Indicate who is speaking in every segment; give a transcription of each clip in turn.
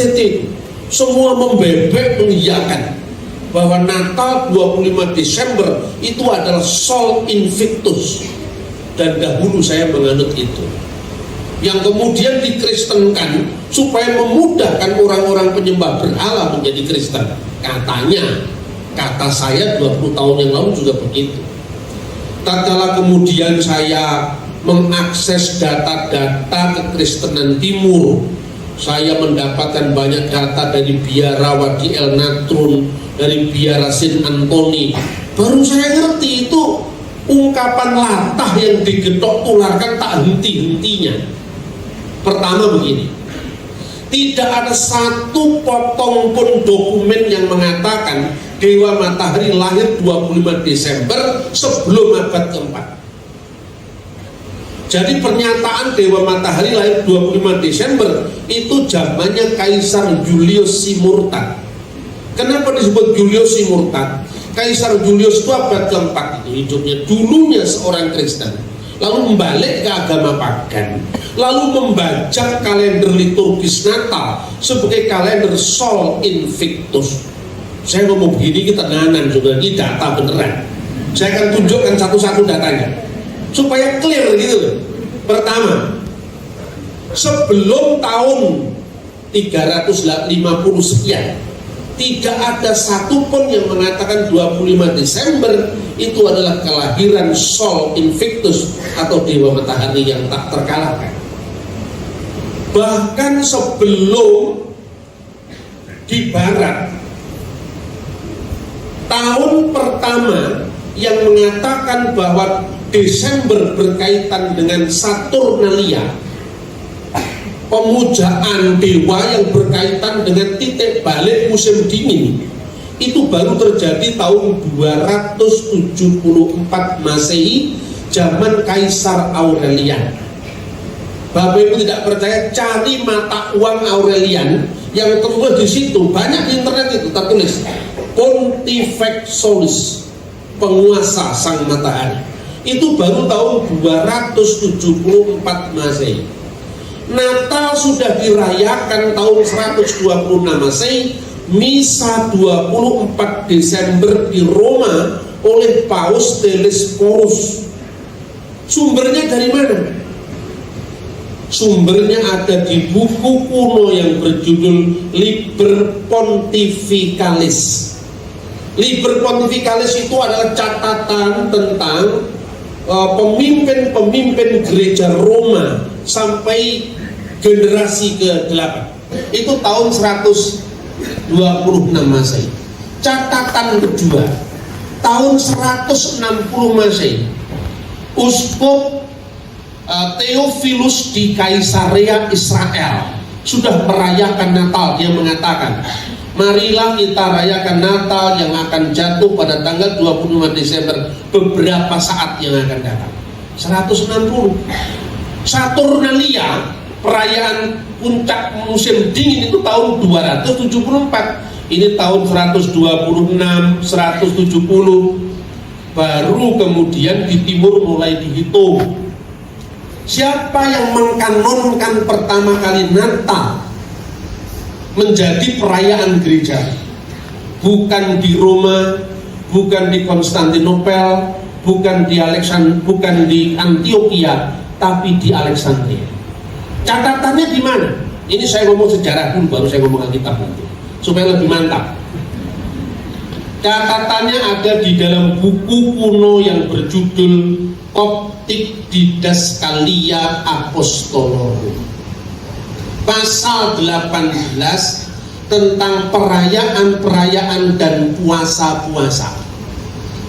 Speaker 1: STT semua membebek mengiyakan bahwa Natal 25 Desember itu adalah Sol Invictus, dan dahulu saya menganut itu, yang kemudian dikristenkan supaya memudahkan orang-orang penyembah berhala menjadi Kristen. Katanya, kata saya 20 tahun yang lalu juga begitu. Tatkala kemudian saya mengakses data-data kekristenan Timur, saya mendapatkan banyak data dari biarawati El Natrun, dari biara Saint Anthony. Baru saya ngerti itu ungkapan latah yang digetok tularkan tak henti-hentinya. Pertama begini, tidak ada satu potong pun dokumen yang mengatakan Dewa Matahari lahir 25 Desember sebelum abad keempat. Jadi pernyataan Dewa Matahari lahir 25 Desember itu zamannya Kaisar Julius Simurtat. Kenapa disebut Julius Simurtat? Kaisar Julius itu abad keempat itu hidupnya, dulunya seorang Kristen, lalu membalik ke agama pagan, lalu membajak kalender liturgis Natal sebagai kalender Sol Invictus. Saya ngomong begini kita nanan juga, ini data beneran. Saya akan tunjukkan satu-satu datanya supaya clear gitu. Pertama, sebelum tahun 350 sekian, tidak ada satupun yang mengatakan 25 Desember itu adalah kelahiran Sol Invictus atau Dewa Matahari yang tak terkalahkan. Bahkan sebelum di Barat, tahun pertama yang mengatakan bahwa Desember berkaitan dengan Saturnalia, pemujaan dewa yang berkaitan dengan titik balik musim dingin, itu baru terjadi tahun 274 Masehi, zaman Kaisar Aurelian. Bapak Ibu tidak percaya, cari mata uang Aurelian yang tertulis di situ, banyak di internet itu tertulis Pontifex Solis, penguasa sang matahari. Itu baru tahun 274 Masehi. Natal sudah dirayakan tahun 126 Masehi, Misa 24 Desember di Roma oleh Paus Telesphorus. Sumbernya dari mana? Sumbernya ada di buku kuno yang berjudul Liber Pontificalis. Liber Pontificalis itu adalah catatan tentang pemimpin-pemimpin gereja Roma sampai generasi ke-8. Itu tahun 126 Masehi. Catatan kedua, tahun 160 Masehi, Uskup Theophilus di Kaisarea Israel sudah merayakan Natal. Dia mengatakan, marilah kita rayakan Natal yang akan jatuh pada tanggal 25 Desember beberapa saat yang akan datang. 160. Saturnalia, perayaan puncak musim dingin itu tahun 274. Ini tahun 126, 170. Baru kemudian di timur mulai dihitung. Siapa yang mengkanonkan pertama kali Natal menjadi perayaan gereja? Bukan di Roma, bukan di Konstantinopel, bukan di Antioquia, tapi di Alexandria. Catatannya di mana? Ini saya ngomong sejarah dulu, baru saya ngomong Alkitab nanti, supaya lebih mantap. Catatannya ada di dalam buku kuno yang berjudul Coptic Didascalia Apostolorum, pasal 18 tentang perayaan-perayaan dan puasa-puasa.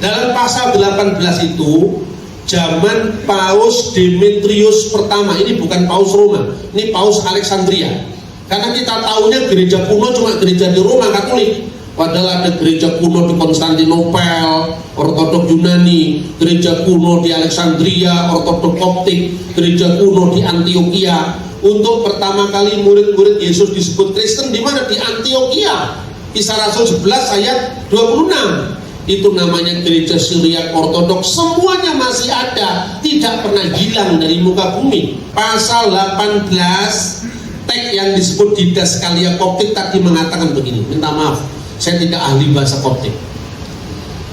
Speaker 1: Dalam pasal 18 itu, zaman Paus Demetrius pertama, ini bukan Paus Roma, ini Paus Alexandria. Karena kita tahunya gereja kuno cuma gereja di Roma Katolik, padahal ada gereja kuno di Konstantinopel, Ortodok Yunani, gereja kuno di Alexandria, Ortodok Koptik, gereja kuno di Antioquia. Untuk pertama kali murid-murid Yesus disebut Kristen di mana? Di Antioquia. Kisah Rasul 11 ayat 26. Itu namanya gereja Syriak Ortodoks. Semuanya masih ada, tidak pernah hilang dari muka bumi. Pasal 18 Teks yang disebut Didaskalia Koptik tadi mengatakan begini, minta maaf, saya tidak ahli bahasa Koptik,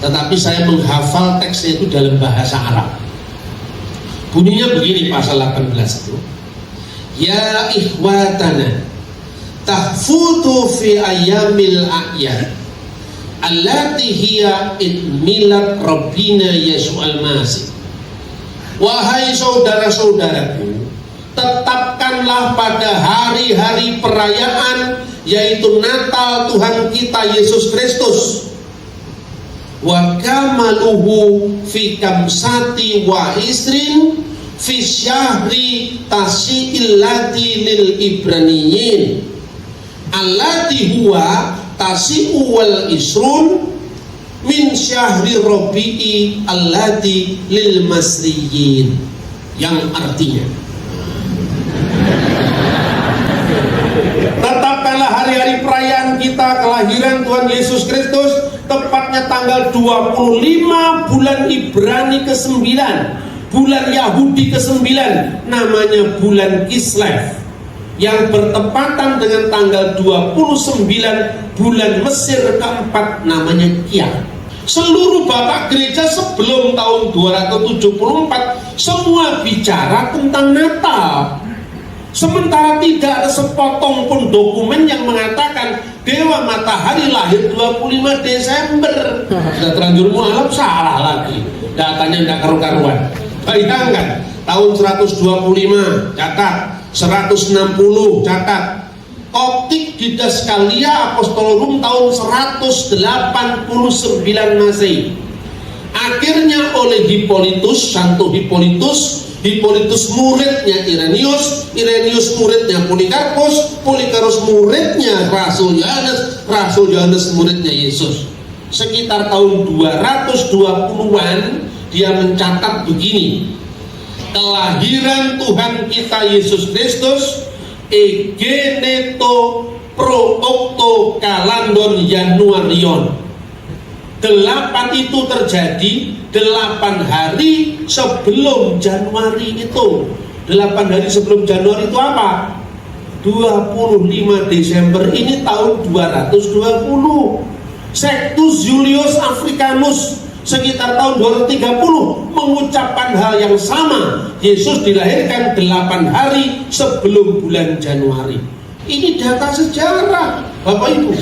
Speaker 1: tetapi saya menghafal teksnya itu dalam bahasa Arab. Bunyinya begini, pasal 18 itu, ya ikhwatana tahfutu fi ayyamil a'yad allati hiya idmilat Rabbina Yesu'al Masih. Wahai saudara-saudaraku, tetapkanlah pada hari-hari perayaan, yaitu Natal Tuhan kita Yesus Kristus. Wa kamaluhu fi kamsati wa isrin fi syahri tasi'il lati lil ibraniyin allati huwa tasi'u wal isrun min syahri Rabi'i allati lil masriyin, yang artinya tetapkanlah hari-hari perayaan kita kelahiran Tuhan Yesus Kristus, tepatnya tanggal 25 bulan Ibrani ke-9, bulan Yahudi ke-9, namanya bulan Kislev, yang bertepatan dengan tanggal 29 bulan Mesir ke-4, namanya Kiat. Seluruh bapak gereja sebelum tahun 274 semua bicara tentang Natal. Sementara tidak ada sepotong pun dokumen yang mengatakan Dewa Matahari lahir 25 Desember. Sudah terlanjur mualaf, salah lagi, datanya tidak karu-karuan. Bayangkan, tahun 125 catat, 160 catat. Koptik Didaskalia Apostolorum tahun 189 Masehi. Akhirnya oleh Hippolytus, Santo Hippolytus muridnya Irenaeus, Irenaeus muridnya Polikarpus, Polikarpus muridnya Rasul Yohanes muridnya Yesus. Sekitar tahun 220-an dia mencatat begini, kelahiran Tuhan kita Yesus Kristus egeneto pro octo kalandon Januarion. 8 itu terjadi 8 hari sebelum Januari itu. 8 hari sebelum Januari itu apa? 25 Desember ini tahun 220. Sextus Julius Africanus sekitar tahun 230 mengucapkan hal yang sama. Yesus dilahirkan 8 hari sebelum bulan Januari. Ini data sejarah, Bapak Ibu.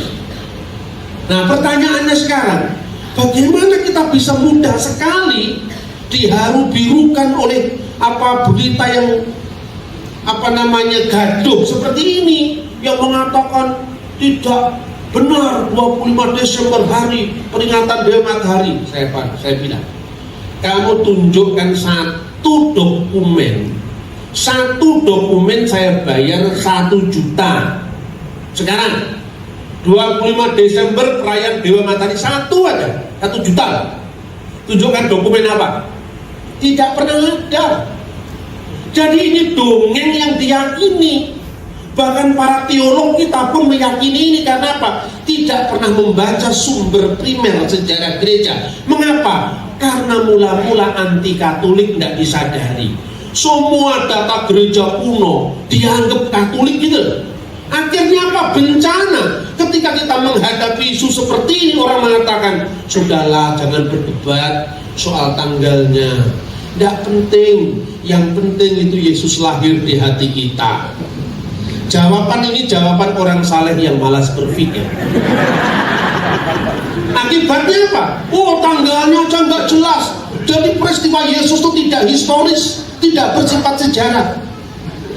Speaker 1: Nah, pertanyaannya sekarang, bagaimana kita bisa mudah sekali diharu-birukan oleh berita yang gaduh seperti ini, yang mengatakan tidak benar 25 Desember hari peringatan Dewa Matahari. Saya bilang, kamu tunjukkan satu dokumen saya bayar 1 juta. Sekarang 25 Desember perayaan Dewa Matahari, 1 juta. Tunjukkan dokumen apa? Tidak pernah ada. Jadi ini dongeng yang diyakini. Bahkan para teolog kita pun meyakini ini. Karena apa? Tidak pernah membaca sumber primer sejarah gereja. Mengapa? Karena mula-mula anti Katolik tidak disadari. Semua data gereja kuno dianggap Katolik gitu. Akhirnya apa? Bencana. Ketika kita menghadapi isu seperti ini, orang mengatakan, sudahlah, jangan berdebat soal tanggalnya, tidak penting. Yang penting itu Yesus lahir di hati kita. Jawaban ini jawaban orang saleh yang malas berpikir. Akibatnya apa? Oh, tanggalnya aja nggak jelas. Jadi peristiwa Yesus itu tidak historis, tidak bersifat sejarah.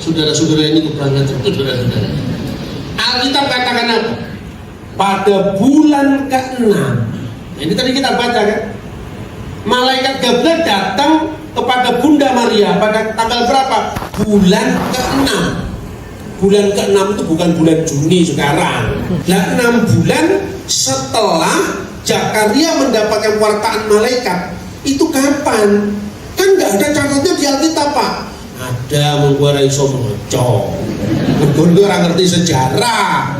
Speaker 1: Saudara-saudara, ini kebenaran, saudara-saudara. Alkitab katakan apa? Pada bulan ke-6. Ini tadi kita baca kan? Malaikat Gabriel datang kepada Bunda Maria pada tanggal berapa? Bulan ke-6. Bulan ke-6 itu bukan bulan Juni sekarang. 6 bulan setelah Zakaria mendapatkan wartaan malaikat. Itu kapan? Kan nggak ada catatnya di Alkitab, Pak. Ada, mengguara iso moco. Mengguara orang ngerti sejarah.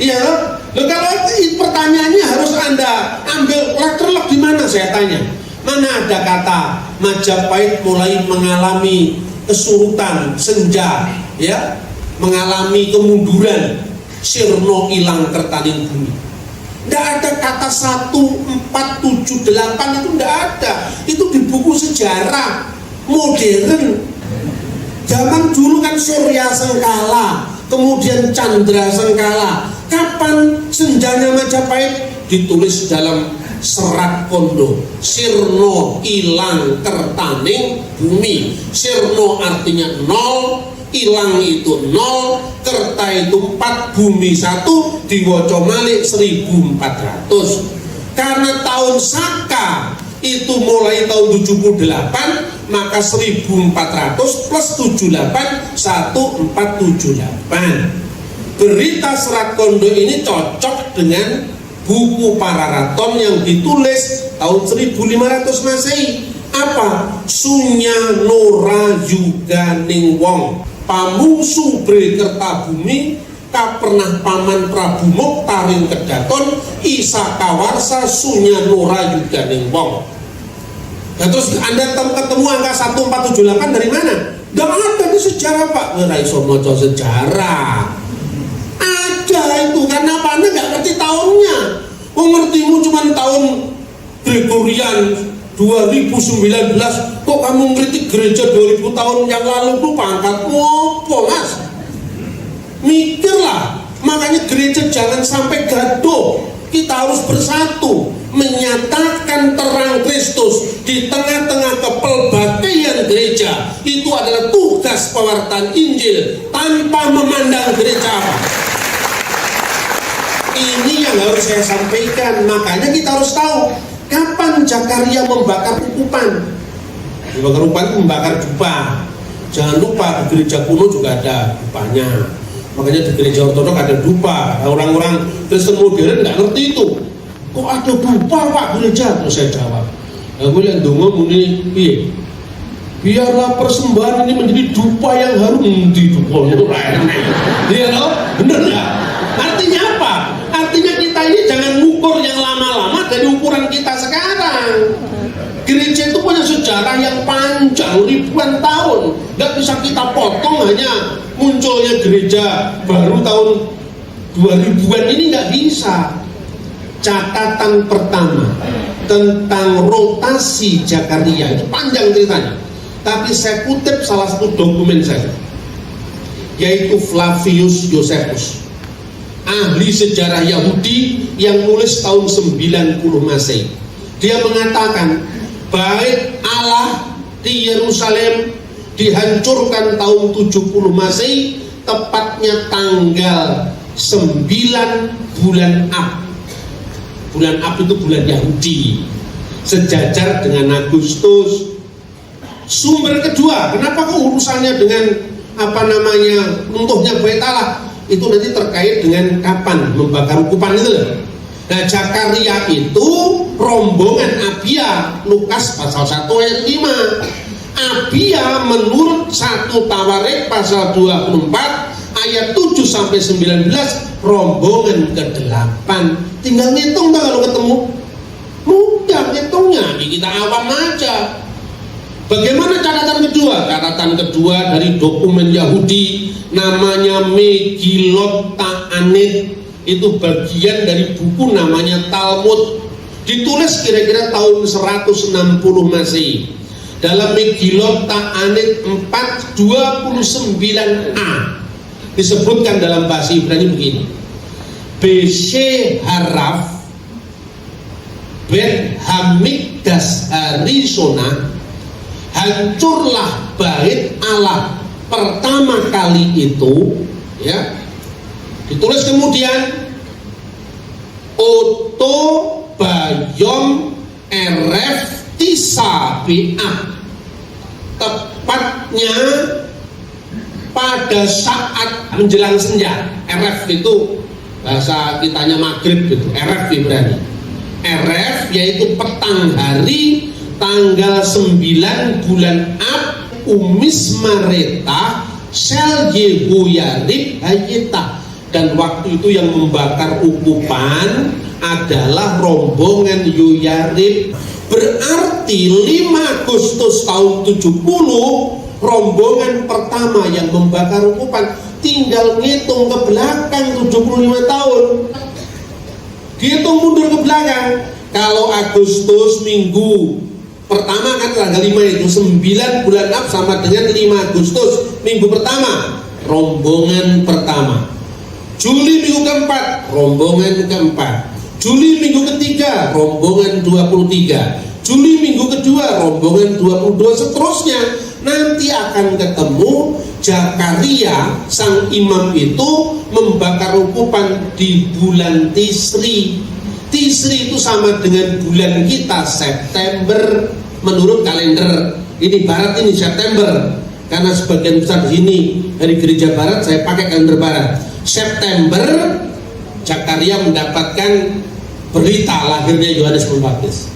Speaker 1: Iya, loh, kalau pertanyaannya harus Anda ambil letterlock di mana, saya tanya. Mana ada kata Majapahit mulai mengalami kesurutan senja, ya, mengalami kemunduran, sirna ilang kertaning bumi. Tidak ada kata 1478 itu tidak ada. Itu di buku sejarah modern. Zaman dulu kan Surya Sengkala, kemudian Chandra Sengkala. Kapan senjanya Majapahit? Ditulis dalam Serat Kondo, sirna ilang kertaning bumi. Sirna artinya nol, ilang itu nol, kerta itu 4, bumi 1, diwaca malih 1400. Karena tahun Saka itu mulai tahun 78, maka 1400 plus 78 1478. Berita Serat Kondo ini cocok dengan buku Pararaton yang ditulis tahun 1500 Masehi. Apa? Sunya Nora Yuganing Wong pamungsu bre Kertabumi kapernah paman Prabu Moktaring Kedaton Isa Kawarsa Sunya Nora Yuganing Wong. Nah, terus Anda ketemu angka 1478 dari mana? Nggak ada di sejarah, Pak. Ora iso maca sejarah. Ada itu, karena apa? Anda nggak ngerti tahunnya. Ngertimu cuma tahun Gregorian 2019. Kok kamu ngeritik gereja 2000 tahun yang lalu? Lu pangkatmu apa, Mas? Mikirlah. Makanya gereja jangan sampai gaduh. Kita harus bersatu, menyatakan terang Kristus di tengah-tengah kepelbagaian gereja. Itu adalah tugas pewartaan Injil tanpa memandang gereja apa. Ini yang harus saya sampaikan. Makanya kita harus tahu kapan Zakaria membakar ukupan. Membakar ukupan itu membakar dupa. Jangan lupa di gereja kuno juga ada dupanya. Makanya di gereja ortodok ada dupa. Orang-orang Kristen modern nggak ngerti itu. Kok ada dupa, Pak, gereja? Terus saya jawab, aku lihat dongo muni piye? Biarlah persembahan ini menjadi dupa yang harum di dupa. Iya loh, bener nggak? Artinya apa? Artinya kita ini jangan ngukur yang lama-lama dari ukuran kita sekarang. Gereja itu punya sejarah yang panjang, ribuan tahun. Nggak bisa kita potong hanya munculnya gereja baru tahun 2000-an ini, nggak bisa. Catatan pertama tentang rotasi Zakaria itu panjang ceritanya, tapi saya kutip salah satu dokumen saya, yaitu Flavius Josephus, ahli sejarah Yahudi yang nulis tahun 90 Masehi. Dia mengatakan bait Allah di Yerusalem dihancurkan tahun 70 Masehi, tepatnya tanggal 9 bulan Ab. Bulan Ab itu bulan Yahudi, sejajar dengan Agustus. Sumber kedua, kenapa kok urusannya dengan runtuhnya bait Allah? Itu nanti terkait dengan kapan membakar ukupan itu. Nah, Zakaria itu rombongan Abia, Lukas pasal 1 ayat 5. Abia menurut 1 Tawarik pasal 24 ayat 7 sampai 19, rombongan ke-8. Tinggal ngitung kalau ketemu. Mudah ngitungnya, kita awam aja. Bagaimana catatan kedua? Catatan kedua dari dokumen Yahudi namanya Megillot Ta'anit. Itu bagian dari buku namanya Talmud. Ditulis kira-kira tahun 160 Masehi. Dalam Megillot Ta'anit 4:29a disebutkan dalam bahasa Ibrani begini: Beshe Haraf Bet Hamikdas Harisona, hancurlah bait Allah pertama kali itu, ya. Ditulis kemudian Oto Bayom Eref Tisabi'ah, tepatnya pada saat menjelang senja. Eref itu bahasa kitanya maghrib gitu, Eref Ibrani. Eref yaitu petang hari tanggal 9 bulan Ab, Umis Mareta Sel Yehoyarib Hayeta. Dan waktu itu yang membakar ukupan adalah rombongan Yoyarib. Berarti 5 Agustus tahun 70 rombongan pertama yang membakar ukupan tinggal ngitung ke belakang 75 tahun. Dihitung mundur ke belakang. Kalau Agustus minggu pertama kan tanggal 5 itu 9 bulan Ab sama dengan 5 Agustus minggu pertama, rombongan pertama. Juli minggu keempat, rombongan keempat. Juli minggu ketiga, rombongan 23. Juli minggu kedua, rombongan 22, seterusnya. Nanti akan ketemu Zakaria sang imam itu membakar ukupan di bulan Tisri. Tisri itu sama dengan bulan kita September menurut kalender. Ini barat, ini September. Karena sebagian besar di sini dari gereja barat, saya pakai kalender barat. September Zakaria mendapatkan berita lahirnya Yohanes Pembaptis.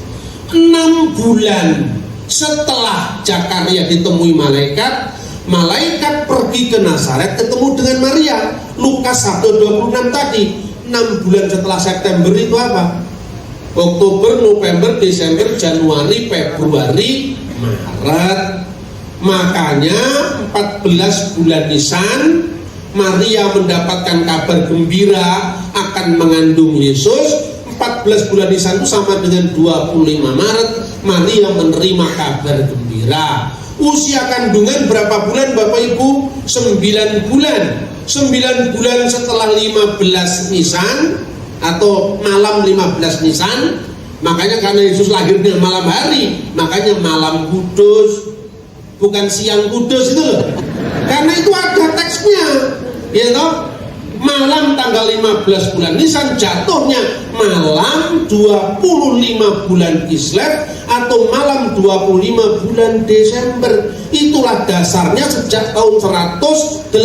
Speaker 1: 6 bulan setelah Zakaria ditemui malaikat, malaikat pergi ke Nazaret ketemu dengan Maria. Lukas 1:26 tadi. 6 bulan setelah September itu apa? Oktober, November, Desember, Januari, Februari, Maret. Makanya 14 bulan Nisan Maria mendapatkan kabar gembira akan mengandung Yesus. 14 bulan Nisan itu sama dengan 25 Maret Maria menerima kabar gembira. Usia kandungan berapa bulan Bapak Ibu? 9 bulan. 9 bulan setelah 15 Nisan atau malam 15 Nisan. Makanya karena Yesus lahirnya malam hari, makanya malam kudus, bukan siang kudus itu loh. Karena itu ada teksnya, ya toh? Malam tanggal 15 bulan Nisan jatuhnya malam 25 bulan Kislev atau malam 25 bulan Desember. Itulah dasarnya sejak tahun 189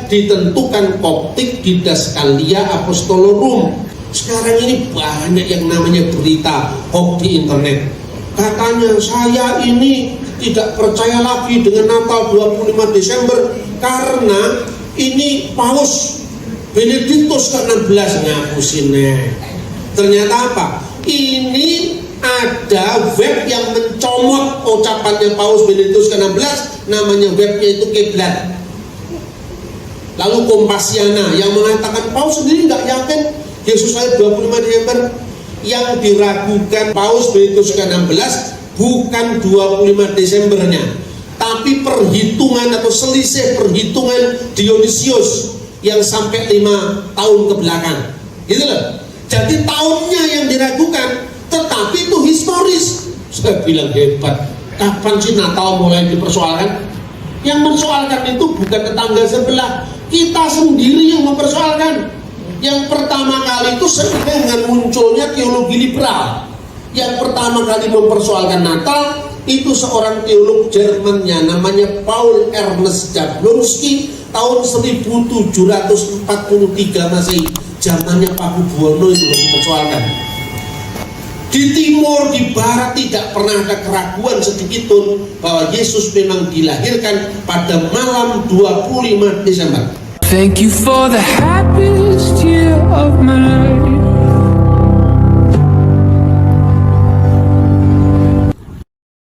Speaker 1: ditentukan Koptik di Daskalia Apostolorum. Sekarang ini banyak yang namanya berita hoax di internet. Katanya saya ini tidak percaya lagi dengan Natal 25 Desember karena ini Paus Benediktus ke-16 ngapusin. Ternyata apa? Ini ada web yang mencomot ucapannya Paus Benediktus ke-16, namanya webnya itu Kiblat. Lalu Kompasiana yang mengatakan Paus sendiri nggak yakin Yesus lahir 25 Desember. Yang diragukan Paus Benediktus ke-16 bukan 25 Desembernya, tapi perhitungan atau selisih perhitungan Dionysius yang sampai 5 tahun ke belakang, gitu loh. Jadi tahunnya yang diragukan, tetapi itu historis. Saya bilang hebat. Kapan sih Natal mulai dipersoalkan? Yang mempersoalkan itu bukan tetangga sebelah, kita sendiri yang mempersoalkan. Yang pertama kali itu dengan munculnya teologi liberal. Yang pertama kali mempersoalkan Natal itu seorang teolog Jermannya namanya Paul Ernst Jablonski tahun 1743 Masehi. Zamannya Paku Buwono itu mempersoalkan. Di timur, di barat tidak pernah ada keraguan sedikitpun bahwa Yesus memang dilahirkan pada malam 25 Desember.
Speaker 2: Thank you for the happiest year of my life.